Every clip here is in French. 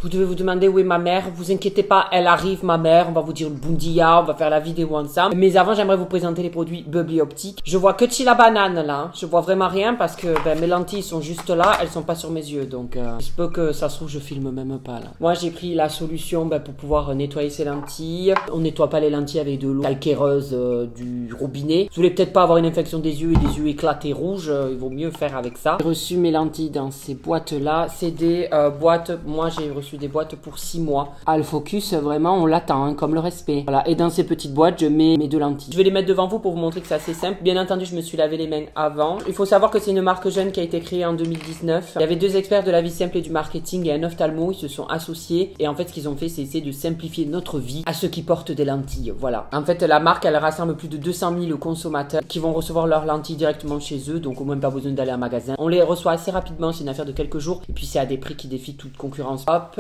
Vous devez vous demander où est ma mère. Vous inquiétez pas, elle arrive, ma mère. On va vous dire le bundia, on va faire la vidéo ensemble. Mais avant, j'aimerais vous présenter les produits Bubbly Optique. Je vois que la banane là. Je vois vraiment rien parce que mes lentilles sont juste là. Elles sont pas sur mes yeux. Donc, il se peut que ça se trouve, je filme même pas là. Moi, j'ai pris la solution pour pouvoir nettoyer ces lentilles. On nettoie pas les lentilles avec de l'eau calcaireuse du robinet. Vous voulez peut-être pas avoir une infection des yeux et des yeux éclatés rouges. Il vaut mieux faire avec ça. J'ai reçu mes lentilles dans ces boîtes là. C'est des boîtes. Moi, j'ai reçu des boîtes pour 6 mois. Ah, le focus, vraiment, on l'attend, hein, comme le respect. Voilà, et dans ces petites boîtes, je mets mes deux lentilles. Je vais les mettre devant vous pour vous montrer que c'est assez simple. Bien entendu, je me suis lavé les mains avant. Il faut savoir que c'est une marque jeune qui a été créée en 2019. Il y avait 2 experts de la vie simple et du marketing et un ophtalmo. Ils se sont associés. Et en fait, ce qu'ils ont fait, c'est essayer de simplifier notre vie à ceux qui portent des lentilles. Voilà. En fait, la marque, elle rassemble plus de 200 000 consommateurs qui vont recevoir leurs lentilles directement chez eux. Donc, au moins, pas besoin d'aller en magasin. On les reçoit assez rapidement. C'est une affaire de quelques jours. Et puis, c'est à des prix qui défient toute concurrence. Hop.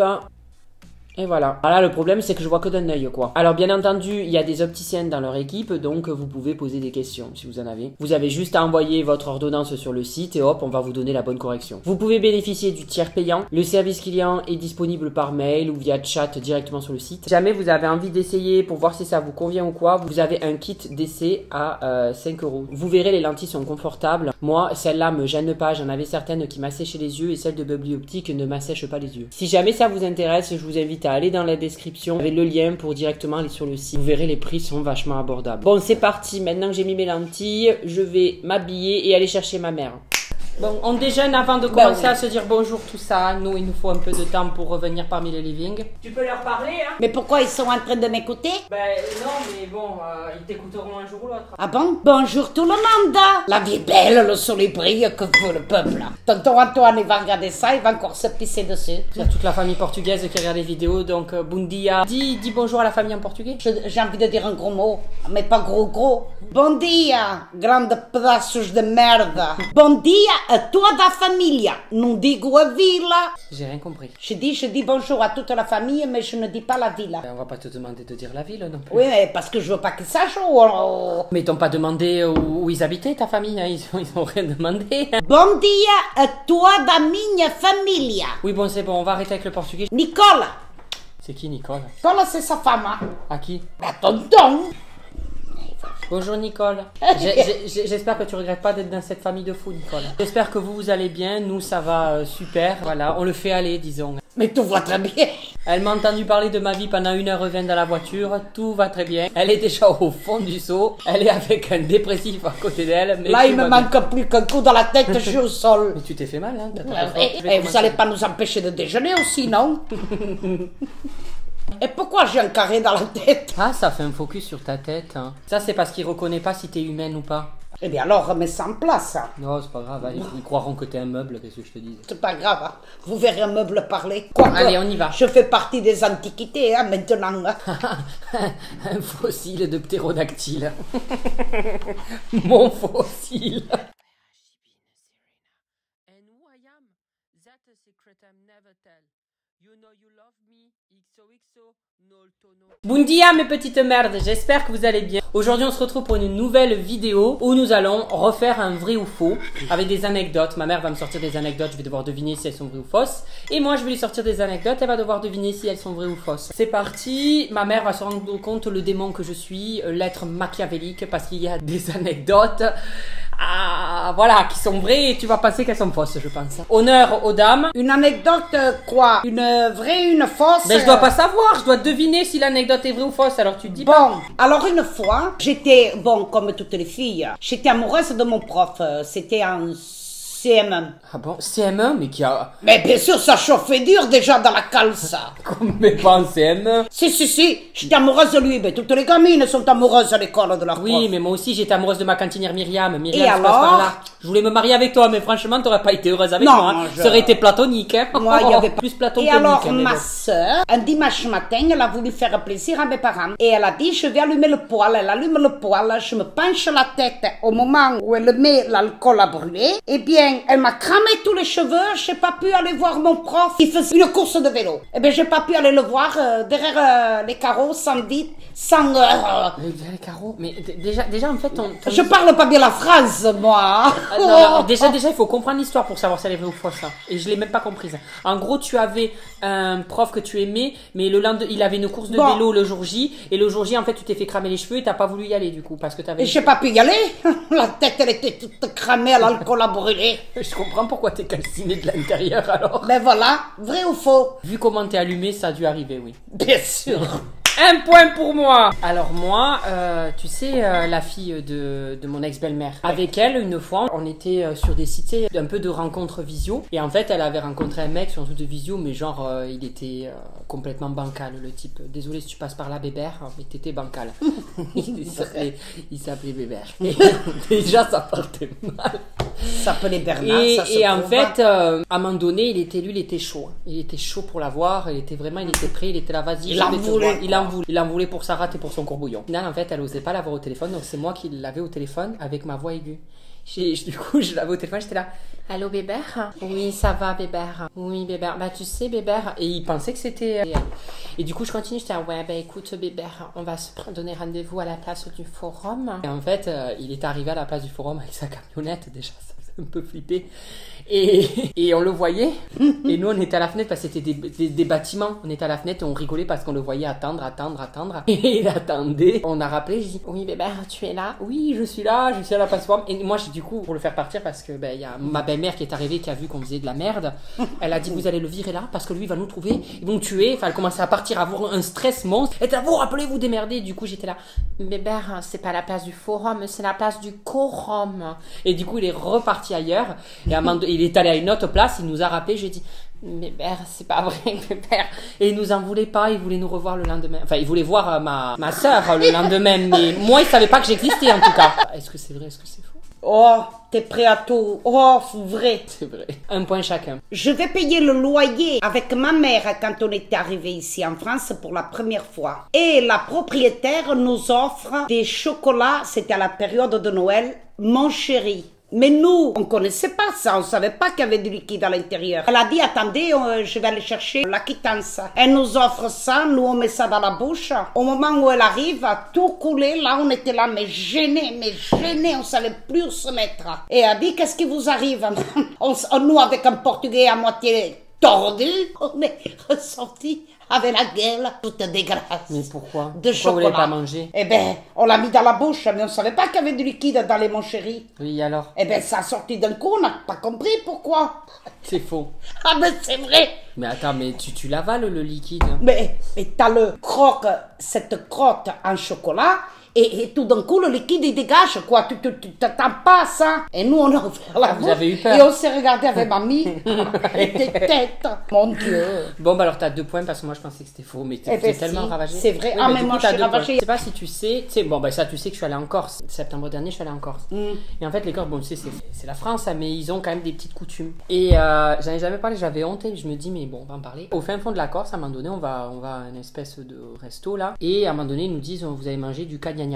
Et voilà. Voilà, le problème, c'est que je vois que d'un œil, quoi. Alors, bien entendu, il y a des opticiens dans leur équipe, donc vous pouvez poser des questions, si vous en avez. Vous avez juste à envoyer votre ordonnance sur le site et hop, on va vous donner la bonne correction. Vous pouvez bénéficier du tiers payant. Le service client est disponible par mail ou via chat directement sur le site. Si jamais vous avez envie d'essayer pour voir si ça vous convient ou quoi, vous avez un kit d'essai à 5 €. Vous verrez, les lentilles sont confortables. Moi, celle-là me gêne pas. J'en avais certaines qui m'asséchaient les yeux et celle de Bubbly Optique ne m'assèche pas les yeux. Si jamais ça vous intéresse, je vous invite à aller dans la description avec le lien pour directement aller sur le site. Vous verrez, les prix sont vachement abordables. Bon, c'est parti. Maintenant que j'ai mis mes lentilles, je vais m'habiller et aller chercher ma mère. Bon, on déjeune avant de commencer à se dire bonjour, tout ça. Nous, il nous faut un peu de temps pour revenir parmi les living. Tu peux leur parler, hein? Mais pourquoi ils sont en train de m'écouter? Ben non, mais bon, ils t'écouteront un jour ou l'autre. Ah bon? Bonjour tout le monde! La vie est belle, le soleil brille, que veut le peuple? Tonton Antoine, il va regarder ça, il va encore se pisser dessus. Il y a toute la famille portugaise qui regarde les vidéos, donc bon dia. Dis bonjour à la famille en portugais. J'ai envie de dire un gros mot, mais pas gros. Bon dia, grande pedaços de merda. Bon dia a toda a família, non digo a villa. J'ai rien compris. Je dis bonjour à toute la famille, mais je ne dis pas la villa. Ben, on va pas te demander de dire la ville non plus. Oui, mais parce que je veux pas qu'ils sachent Mais ils t'ont pas demandé où ils habitaient, ta famille, hein? Ils ont rien demandé. Bon dia a toda a minha família. Oui, bon, c'est bon, on va arrêter avec le portugais. Nicola. C'est qui, Nicole? Nicola, c'est sa femme. Hein? À qui? À tonton. Bonjour Nicole, j'espère que tu regrettes pas d'être dans cette famille de fous, Nicole. J'espère que vous allez bien, nous ça va super, voilà, on le fait aller, disons. Mais tout va très bien. Elle m'a entendu parler de ma vie pendant 1h20 dans la voiture, tout va très bien. Elle est déjà au fond du seau, elle est avec un dépressif à côté d'elle. Là il me manque plus qu'un coup dans la tête, je suis au sol. Mais tu t'es fait mal, hein? Et vous allez pas nous empêcher de déjeuner aussi, non? Et pourquoi j'ai un carré dans la tête? Ah, ça fait un focus sur ta tête, hein. Ça, c'est parce qu'il reconnaît pas si t'es humaine ou pas. Eh bien alors, remets ça en place. Non, c'est pas grave, hein. Ils croiront que t'es un meuble, qu'est-ce que je te dis? C'est pas grave, hein. Vous verrez un meuble parler. Quoique, allez, on y va. Je fais partie des antiquités, hein, maintenant. Un fossile de ptérodactyle. Mon fossile. Bundia mes petites merdes, j'espère que vous allez bien. Aujourd'hui on se retrouve pour une nouvelle vidéo où nous allons refaire un vrai ou faux avec des anecdotes. Ma mère va me sortir des anecdotes, je vais devoir deviner si elles sont vraies ou fausses. Et moi je vais lui sortir des anecdotes, elle va devoir deviner si elles sont vraies ou fausses. C'est parti, ma mère va se rendre compte le démon que je suis, l'être machiavélique, parce qu'il y a des anecdotes. Ah, voilà, qui sont vraies et tu vas penser qu'elles sont fausses, je pense. Honneur aux dames. Une anecdote, quoi? Une vraie, une fausse? Mais je dois pas savoir, je dois deviner si l'anecdote est vraie ou fausse, alors tu te dis bon, pas. Alors une fois, j'étais, bon, comme toutes les filles, j'étais amoureuse de mon prof, c'était en CM1. Ah bon, CM1, mais qui a... Mais bien sûr, ça chauffait dur déjà dans la caleçon. Mais pas en CM1. Si, j'étais amoureuse de lui, mais toutes les gamines sont amoureuses à l'école de leur prof. Oui, mais moi aussi j'étais amoureuse de ma cantinière Myriam. Et alors? Par là. Je voulais me marier avec toi, mais franchement, t'aurais pas été heureuse avec moi. Hein. Ça aurait été platonique, hein. Moi, il y avait plus platonique. Et alors, hein, ma sœur, un dimanche matin, elle a voulu faire plaisir à mes parents. Et elle a dit, je vais allumer le poêle. Elle allume le poêle, je me penche la tête au moment où elle met l'alcool à brûler. Eh bien, bien, elle m'a cramé tous les cheveux, j'ai pas pu aller voir mon prof. Il faisait une course de vélo. Eh ben, j'ai pas pu aller le voir derrière les carreaux sans Les carreaux. Mais déjà en fait, Je parle pas bien la phrase, moi. non, déjà, il faut comprendre l'histoire pour savoir si elle est vraie ou fausse. Ça. Et je l'ai même pas comprise. En gros, tu avais un prof que tu aimais, mais il avait une course de vélo le jour J. Et le jour J, en fait, tu t'es fait cramer les cheveux et t'as pas voulu y aller du coup parce que t'avais. Et j'ai pas pu y aller. La tête, elle était toute cramée, l'alcool a brûlé. Je comprends pourquoi t'es calciné de l'intérieur alors. Ben voilà, vrai ou faux? Vu comment t'es allumé, ça a dû arriver, oui. Bien sûr. Un point pour moi. Alors moi, tu sais, la fille de mon ex-belle-mère. Avec elle, une fois, on était sur des sites un peu de rencontres visio. Et en fait, elle avait rencontré un mec sur un truc de visio, mais genre, il était complètement bancal, le type. Désolé si tu passes par là, Bébert, mais t'étais bancal. il s'appelait Bébert. Et déjà, ça partait mal. Ça s'appelait Bernard, ça se et en trouve. fait, à un moment donné, il était chaud. Il était chaud pour la voir. Il était prêt. Il était là, vas-y. Il en voulait. Il en voulait pour sa rate et pour son courbouillon. Au final, en fait, elle osait pas l'avoir au téléphone, donc c'est moi qui l'avais au téléphone avec ma voix aiguë. Du coup, je l'avais au téléphone, j'étais là. Allô, Bébert? Oui, ça va, Bébert. Oui, Bébert. Bah, tu sais, Bébert. Et il pensait que c'était. Et du coup, je continue, j'étais là, ouais, bah écoute, Bébert, on va se donner rendez-vous à la place du forum. Et en fait, il est arrivé à la place du forum avec sa camionnette, déjà, ça faisait un peu flipper. Et on le voyait. Et nous, on était à la fenêtre parce que c'était des bâtiments. On était à la fenêtre et on rigolait parce qu'on le voyait attendre. Et il attendait. On a rappelé, je dis, oui, Bébert, tu es là? Oui, je suis là à la place du forum. Et moi, du coup, pour le faire partir, parce que il y a ma belle-mère qui est arrivée, qui a vu qu'on faisait de la merde. Elle a dit, vous allez le virer là parce que lui, il va nous trouver. Ils vont nous tuer. Enfin, elle commençait à partir, à avoir un stress monstre. Elle était là, vous rappelez-vous démerder. Du coup, j'étais là, Bébert, c'est pas la place du forum, c'est la place du quorum. Et du coup, il est reparti ailleurs. Et il est allé à une autre place, il nous a rappelé, j'ai dit, Bébert, c'est pas vrai, Bébert. Et il nous en voulait pas, il voulait nous revoir le lendemain. Enfin, il voulait voir ma soeur le lendemain, mais moi, il savait pas que j'existais en tout cas. Est-ce que c'est vrai, est-ce que c'est faux? Oh, t'es prêt à tout. Oh, vrai. C'est vrai. Un point chacun. Je vais payer le loyer avec ma mère quand on est arrivé ici en France pour la première fois. Et la propriétaire nous offre des chocolats, c'était à la période de Noël, mon chéri. Mais nous, on connaissait pas ça, on savait pas qu'il y avait du liquide à l'intérieur. Elle a dit, attendez, je vais aller chercher la quittance. Elle nous offre ça, nous on met ça dans la bouche. Au moment où elle arrive, à tout couler, là on était là, mais gênés, on savait plus où se mettre. Et elle a dit, qu'est-ce qui vous arrive? Nous, avec un portugais à moitié tordu, on est ressortis avec la gueule toute dégueulasse. Mais pourquoi? De chocolat. Vous voulez pas manger? Eh ben, on l'a mis dans la bouche, mais on savait pas qu'il y avait du liquide dans les mon chéri. Oui, alors? Eh ben, ça a sorti d'un coup, on n'a pas compris pourquoi. C'est faux. Ah ben, c'est vrai. Mais attends, mais tu l'avales le liquide? Mais t'as cette crotte en chocolat, et tout d'un coup, le liquide, il dégage, quoi. Tu t'attends pas à ça. Et nous, on a ouvert la bouche. Vous avez eu peur. Et on s'est regardé avec mamie. Et des têtes. Mon Dieu. Bon, bah alors t'as 2 points parce que moi je pensais que c'était faux, mais t'es tellement ravagé. C'est vrai. Oui, Ah, bah, mais du moi, coup, je t'as suis 2 points. ravagée. Je sais pas si tu sais, bon, bah ça, tu sais que je suis allée en Corse. Septembre dernier, je suis allée en Corse. Et en fait, les Corses, bon, tu sais, c'est la France, hein, mais ils ont quand même des petites coutumes. Et j'en ai jamais parlé, j'avais honte. Et je me dis, mais bon, on va en parler. Au fin fond de la Corse, à un moment donné, on va à une espèce de resto là. Et à un moment donné, ils nous disent, vous allez manger du cagnagna.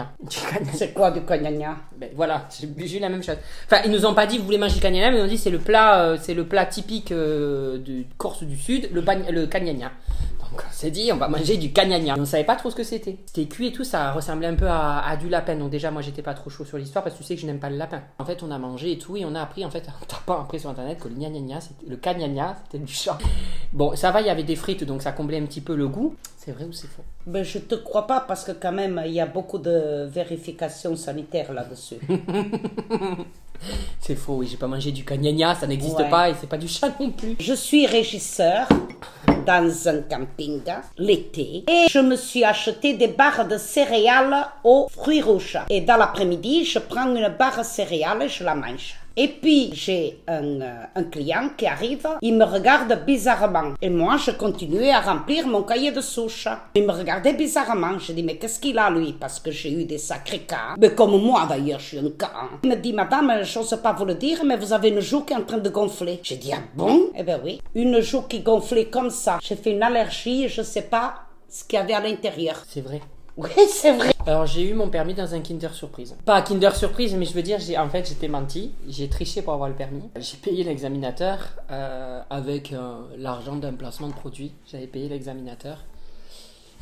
C'est quoi du cagnagna? Ben voilà, j'ai eu la même chose. Enfin, ils nous ont pas dit vous voulez manger le cagnagna, mais ils nous ont dit c'est le plat typique de Corse du Sud, le cagnagna. Donc on s'est dit on va manger du cagnagna. On savait pas trop ce que c'était. C'était cuit et tout, ça ressemblait un peu à du lapin. Donc déjà moi j'étais pas trop chaud sur l'histoire parce que tu sais que je n'aime pas le lapin. En fait on a mangé et tout et on a appris en fait en tapant après sur internet que le cagnagna c'était du chat. Bon ça va, il y avait des frites donc ça comblait un petit peu le goût. C'est vrai ou c'est faux? Ben, je te crois pas parce que quand même, il y a beaucoup de vérifications sanitaires là-dessus. C'est faux, oui, j'ai pas mangé du cagnagna, ça n'existe pas et c'est pas du chat non plus. Je suis régisseur dans un camping l'été et je me suis acheté des barres de céréales aux fruits rouges. Et dans l'après-midi, je prends une barre céréales et je la mange. Et puis, j'ai un client qui arrive, il me regarde bizarrement. Et moi, je continuais à remplir mon cahier de souche. Il me regardait bizarrement. Je dis, mais qu'est-ce qu'il a, lui? Parce que j'ai eu des sacrés cas. Mais comme moi, d'ailleurs, je suis un cas. Il me dit, madame, je n'ose pas vous le dire, mais vous avez une joue qui est en train de gonfler. J'ai dit, ah bon? Eh ben oui. Une joue qui gonflait comme ça. J'ai fait une allergie et je ne sais pas ce qu'il y avait à l'intérieur. C'est vrai. Oui, c'est vrai. Alors j'ai eu mon permis dans un Kinder Surprise. Pas Kinder Surprise, mais je veux dire, en fait j'étais menti. J'ai triché pour avoir le permis. J'ai payé l'examinateur avec l'argent d'un placement de produit. J'avais payé l'examinateur.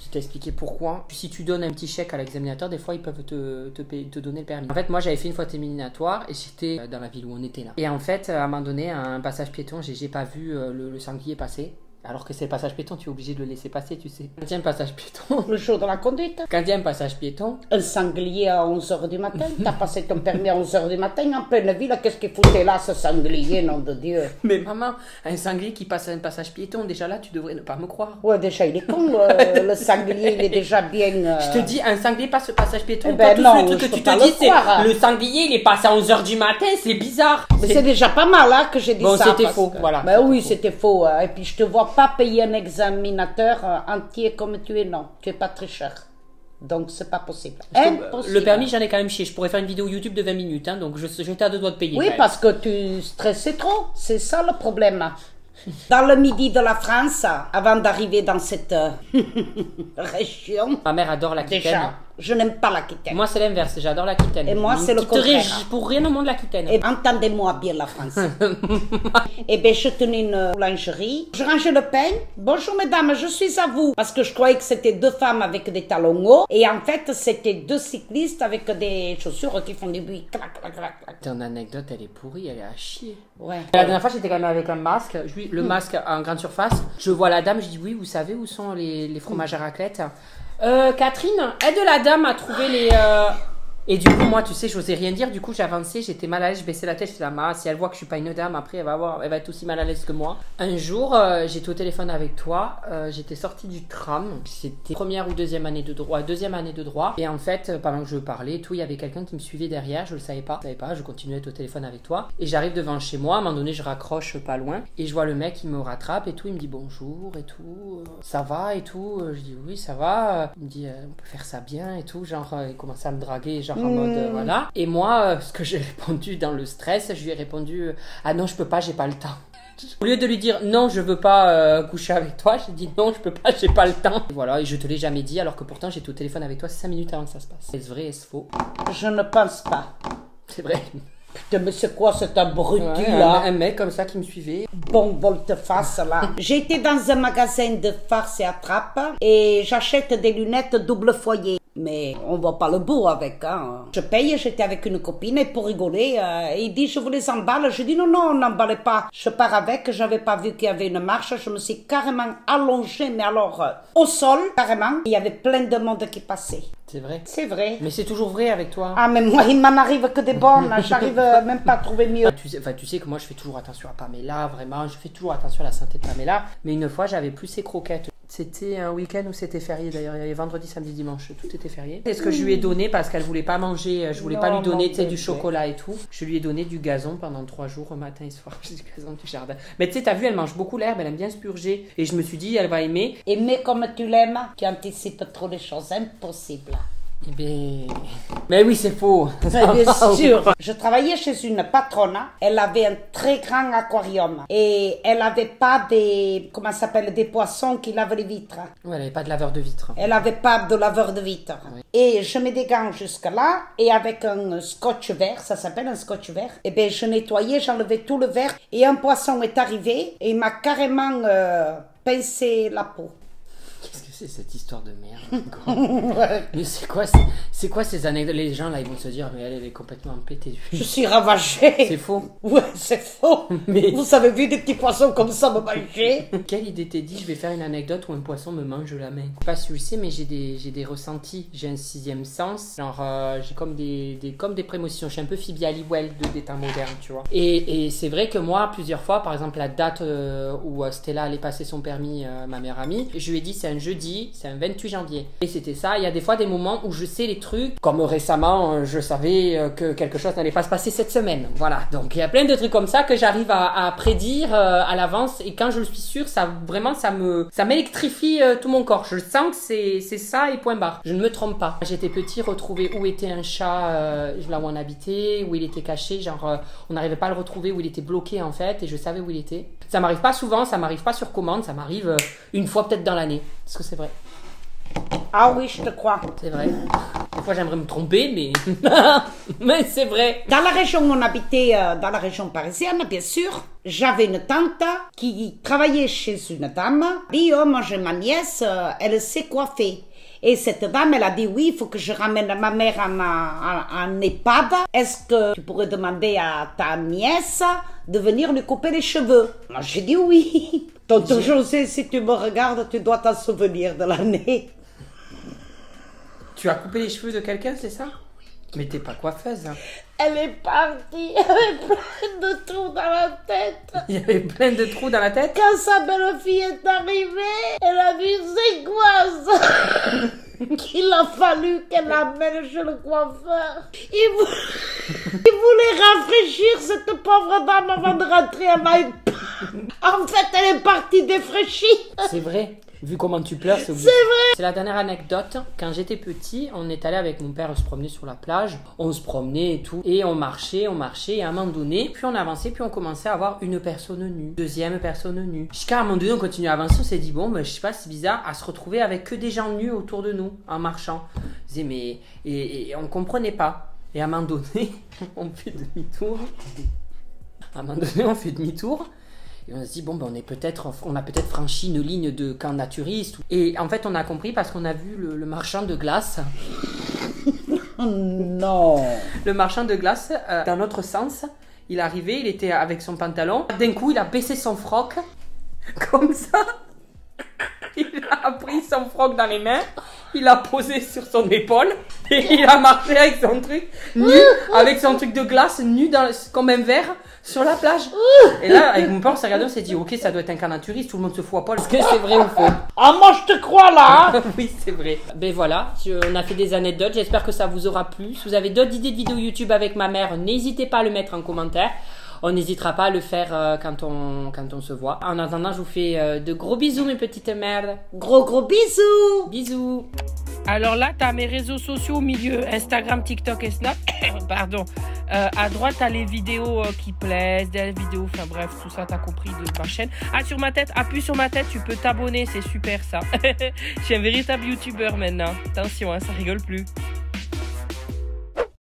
Je t'ai expliqué pourquoi. Si tu donnes un petit chèque à l'examinateur, des fois ils peuvent te donner le permis. En fait, moi j'avais fait une photo éliminatoire et j'étais dans la ville où on était là. Et en fait, à un moment donné, à un passage piéton, j'ai pas vu le sanglier passer. Alors que c'est le passage piéton, tu es obligé de le laisser passer, tu sais. Quand il y a un passage piéton. Le jour de la conduite. Quand il y a un passage piéton. Un sanglier à 11h du matin. T'as passé ton permis à 11h du matin en pleine ville. Qu'est-ce qu'il foutait là, ce sanglier, nom de Dieu? Mais maman, un sanglier qui passe à un passage piéton, déjà là, tu devrais ne pas me croire. Ouais, déjà, il est con. Le sanglier, il est déjà bien. Je te dis, un sanglier passe au passage piéton. Eh ben Toi, non, tout le truc je que tu peux pas te dis, le c'est croire. le sanglier, il est passé à 11h du matin, c'est bizarre. Mais c'est déjà pas mal hein, que j'ai dit Bon, ça. c'était parce faux, que- voilà. Ben oui, c'était faux. Et puis je te vois pas payer un examinateur entier comme tu es, non. Tu es pas tricheur. Donc c'est pas possible. Impossible. Le permis, j'en ai quand même chié. Je pourrais faire une vidéo YouTube de 20 minutes, hein, donc j'étais à deux doigts de payer. Oui, quand même. parce que tu stressais trop. C'est ça le problème. Dans le midi de la France, avant d'arriver dans cette région, Ma mère adore l'Aquitaine. déjà, je n'aime pas l'Aquitaine. Moi, c'est l'inverse, j'adore l'Aquitaine. Et moi, c'est le contraire. Pour rien au monde, l'Aquitaine. Et entendez-moi bien la France. Eh bien, je tenais une boulangerie. Je rangeais le pain. Bonjour mesdames, je suis à vous. Parce que je croyais que c'était deux femmes avec des talons hauts. Et en fait, c'était deux cyclistes avec des chaussures qui font du bruit. Clac, clac, clac, clac. Ton anecdote, elle est pourrie, elle est à chier. Ouais. La dernière fois, j'étais quand même avec un masque, le masque en grande surface. Je vois la dame, je dis oui, vous savez où sont les fromages à raclette? Catherine, aide la dame à trouver les. Et du coup, moi, tu sais, j'osais rien dire. Du coup, j'ai avancé, j'étais mal à l'aise, je baissais la tête, j'étais là, si elle voit que je suis pas une dame, après, elle va être aussi mal à l'aise que moi. Un jour, j'étais au téléphone avec toi, j'étais sortie du tram, c'était première ou deuxième année de droit, Et en fait, pendant que je parlais, et tout, il y avait quelqu'un qui me suivait derrière, je le savais pas, je continuais à être au téléphone avec toi. Et j'arrive devant chez moi, à un moment donné, je raccroche pas loin, et je vois le mec, il me rattrape et tout, il me dit bonjour et tout, ça va et tout. Je dis oui, ça va. Il me dit, on peut faire ça bien et tout, genre, il commençait à me draguer, genre en mode voilà. Et moi, ce que j'ai répondu dans le stress, je lui ai répondu ah non, je peux pas, j'ai pas le temps. Au lieu de lui dire non, je veux pas coucher avec toi, j'ai dit non, je peux pas, j'ai pas le temps. Et voilà, et je te l'ai jamais dit, alors que pourtant j'étais au téléphone avec toi 5 minutes avant que ça se passe. Est-ce vrai, est-ce faux? Je ne pense pas. C'est vrai. Putain, mais c'est quoi cet abruti Ouais, là? un mec comme ça qui me suivait. Bon volte-face là. J'ai été dans un magasin de farce et attrape et j'achète des lunettes double foyer. Mais on voit pas le bout avec, hein. Je paye, j'étais avec une copine et pour rigoler, il dit je vous les emballe. Je dis non, non, on n'emballait pas. Je pars avec, j'avais pas vu qu'il y avait une marche, je me suis carrément allongée, mais alors au sol, carrément. Il y avait plein de monde qui passait. C'est vrai. C'est vrai. Mais c'est toujours vrai avec toi. Ah mais moi il m'en arrive que des bonnes, j'arrive même pas à trouver mieux. Tu sais que moi je fais toujours attention à Pamela, vraiment, je fais toujours attention à la santé de Pamela. Mais une fois j'avais plus ses croquettes. C'était un week-end où c'était férié d'ailleurs, il y avait vendredi, samedi, dimanche, tout était férié. C'est ce que je lui ai donné parce qu'elle voulait pas manger, je voulais pas lui donner du chocolat et tout. Je lui ai donné du gazon pendant 3 jours, matin et soir, du gazon du jardin. Mais tu sais, t'as vu, elle mange beaucoup l'herbe, elle aime bien se purger. Et je me suis dit, elle va aimer. Aimer comme tu l'aimes, tu anticipes trop les choses impossibles. Eh bien... Mais oui, c'est faux. Bien sûr. Je travaillais chez une patronne. Elle avait un très grand aquarium. Et elle avait pas des... Comment ça s'appelle? Des poissons qui lavent les vitres. Ouais, elle avait pas de laveur de vitres. Elle avait pas de laveur de vitres. Oui. Et je mets des gants jusque là. Et avec un scotch vert, ça s'appelle un scotch vert. Et bien, je nettoyais, j'enlevais tout le verre. Et un poisson est arrivé. Et il m'a carrément pincé la peau. Qu'est-ce que c'est cette histoire de merde? Ouais. Mais c'est quoi ces anecdotes? Les gens là ils vont se dire mais elle est complètement pétée. Je suis ravagée. C'est faux. Ouais, c'est faux. Mais... Vous avez vu des petits poissons comme ça me manger? Quelle idée t'es dit je vais faire une anecdote où un poisson me mange la main? Je sais pas si tu le sais mais j'ai des ressentis. J'ai un 6e sens. Genre j'ai comme des prémonitions. Je suis un peu Phoebe Halliwell des temps modernes, tu vois. Et c'est vrai que moi plusieurs fois, par exemple la date où Stella allait passer son permis, ma meilleure amie, je lui ai dit c'est un jeudi, c'est un 28 janvier. Et c'était ça, il y a des fois des moments où je sais les trucs, comme récemment, je savais que quelque chose n'allait pas se passer cette semaine. Voilà, donc il y a plein de trucs comme ça que j'arrive à prédire à l'avance, et quand je le suis sûre, ça m'électrifie tout mon corps. Je sens que c'est ça et point barre. Je ne me trompe pas. J'étais petit, retrouver où était un chat, là où on habitait, où il était caché, genre on n'arrivait pas à le retrouver, où il était bloqué en fait, et je savais où il était. Ça m'arrive pas souvent, ça m'arrive pas sur commande, ça m'arrive une fois peut-être dans l'année. Est-ce que c'est vrai? Ah oui, je te crois. C'est vrai. Des fois, j'aimerais me tromper, mais... mais c'est vrai. Dans la région où on habitait, dans la région parisienne, bien sûr, j'avais une tante qui travaillait chez une dame. Dit, oh, moi j'ai ma nièce, elle sait coiffer. Et cette dame, elle a dit, oui, il faut que je ramène ma mère en EHPAD. Est-ce que tu pourrais demander à ta nièce de venir lui couper les cheveux? Moi, j'ai dit oui. Tonton José, si tu me regardes, tu dois t'en souvenir de l'année. Tu as coupé les cheveux de quelqu'un, c'est ça? Mais t'es pas coiffeuse. Hein. Elle est partie, elle avait plein de trous dans la tête. Il y avait plein de trous dans la tête? Quand sa belle-fille est arrivée, elle a dit, c'est quoi ça? Qu'il a fallu qu'elle l'amène chez le coiffeur. Il voulait rafraîchir cette pauvre dame avant de rentrer à l'EHPAD. En fait, elle est partie défraîchie. C'est vrai. Vu comment tu pleures, c'est C'est vrai. C'est la dernière anecdote. Quand j'étais petit, on est allé avec mon père se promener sur la plage. On se promenait et tout. Et on marchait. Et à un moment donné, puis on avançait, puis on commençait à avoir une personne nue. Deuxième personne nue. Jusqu'à un moment donné, on continue à avancer. On s'est dit, bon, ben, je sais pas, c'est bizarre à se retrouver avec que des gens nus autour de nous en marchant. On disait, mais. Et on comprenait pas. Et à un moment donné, on fait demi-tour. Et on se dit, bon, ben, on a peut-être franchi une ligne de camp naturiste. Et en fait, on a compris parce qu'on a vu le marchand de glace. Non. Le marchand de glace, dans notre sens, il est arrivé, il était avec son pantalon. D'un coup, il a baissé son froc, comme ça. Il a pris son froc dans les mains, il l'a posé sur son épaule et il a marché avec son truc nu, avec son truc de glace nu comme un verre sur la plage. Et là, avec mon père, on s'est regardé, on s'est dit, ok, ça doit être un camp naturiste, tout le monde se fout à poil. Est-ce que c'est vrai ou faux? Ah, moi je te crois là. Hein. Oui, c'est vrai. Ben voilà, on a fait des anecdotes, j'espère que ça vous aura plu. Si vous avez d'autres idées de vidéos YouTube avec ma mère, n'hésitez pas à le mettre en commentaire. On n'hésitera pas à le faire quand on se voit. En attendant, je vous fais de gros bisous, mes petites merdes. Gros bisous. Bisous. Alors là, tu as mes réseaux sociaux au milieu, Instagram, TikTok et Snap. Pardon. À droite, tu as les vidéos qui plaisent, des vidéos, enfin bref, tout ça, tu as compris de ma chaîne. Ah, sur ma tête, appuie sur ma tête, tu peux t'abonner, c'est super ça. Je suis un véritable YouTuber maintenant. Attention, hein, ça rigole plus.